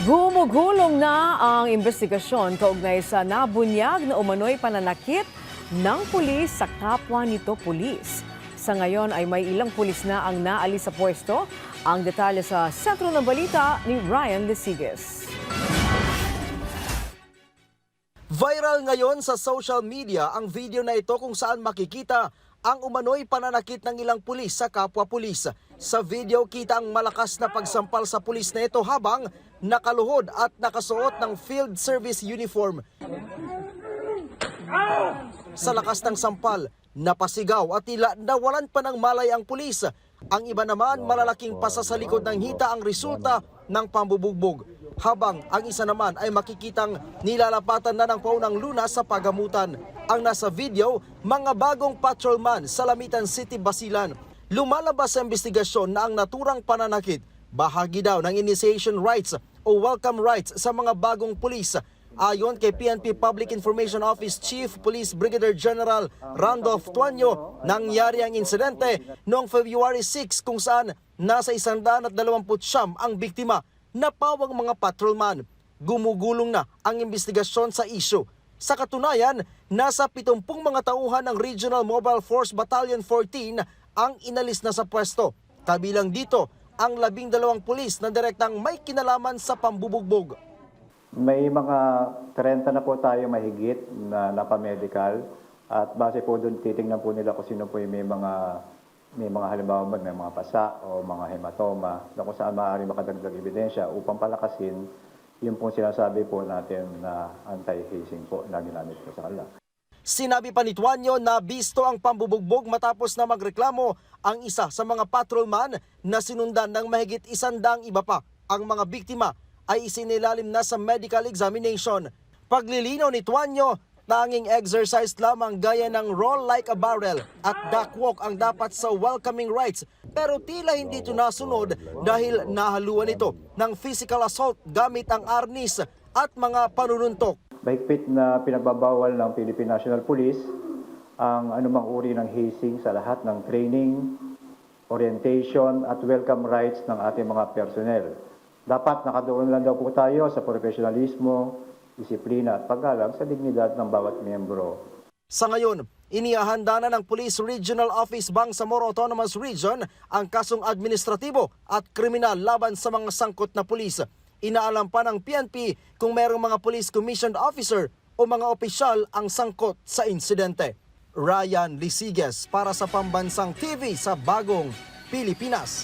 Gumugulong na ang investigasyon kaugnay sa nabunyag na umano'y pananakit ng pulis sa kapwa nito pulis. Sa ngayon ay may ilang pulis na ang naalis sa pwesto. Ang detalye sa sentro ng balita ni Ryan Lesiges. Viral ngayon sa social media ang video na ito kung saan makikita ang umano'y pananakit ng ilang pulis sa kapwa pulis. Sa video kita ang malakas na pagsampal sa pulis na ito habang nakaluhod at nakasuot ng field service uniform. Sa lakas ng sampal, napasigaw at tila nawalan pa ng malay ang pulis. Ang iba naman malalaking pasa sa likod ng hita ang resulta ng pambubugbog. Habang ang isa naman ay makikitang nilalapatan na ng paunang lunas sa pagamutan. Ang nasa video, mga bagong patrolman sa Lamitan City, Basilan. Lumalabas sa investigasyon na ang naturang pananakit, bahagi daw ng initiation rights o welcome rights sa mga bagong pulis. Ayon kay PNP Public Information Office Chief Police Brigadier General Randolph Tuanyo, nangyari ang insidente noong February 6 kung saan nasa 129 ang biktima na pawang mga patrolman. Gumugulong na ang investigasyon sa isyu. Sa katunayan, nasa 70 mga tauhan ng Regional Mobile Force Battalion 14 ang inalis na sa pwesto. Kabilang dito ang 12 pulis na direktang may kinalaman sa pambubugbog. May mga 30 na po tayo mahigit na napamedical at base po doon titingnan po nila kung sino po yung may mga halimbawa may mga pasa o mga hematoma na kung saan maaari makadagdag ebidensya upang palakasin yung pong sinasabi po natin na anti-hazing po na ginamit po sa kanila. Sinabi pa ni Tuanyo na bisto ang pambubugbog matapos na magreklamo ang isa sa mga patrolman na sinundan ng mahigit 100 iba pa. Ang mga biktima ay isinilalim na sa medical examination. Paglilinaw ni Tuanyo, tanging exercise lamang gaya ng roll like a barrel at duck walk ang dapat sa welcoming rights. Pero tila hindi ito nasunod dahil nahaluan ito ng physical assault gamit ang arnis at mga panununtok. Mahigpit na pinagbabawal ng Philippine National Police ang anumang uri ng hazing sa lahat ng training, orientation at welcome rights ng ating mga personnel. Dapat nakadoon lang daw po tayo sa profesionalismo, disiplina at paggalang sa dignidad ng bawat miyembro. Sa ngayon, inihahanda na ng Police Regional Office Bangsamoro Autonomous Region ang kasong administratibo at kriminal laban sa mga sangkot na pulis. Inaalam pa ng PNP kung mayroong mga police commissioned officer o mga opisyal ang sangkot sa insidente. Ryan Lesiges para sa Pambansang TV sa Bagong Pilipinas.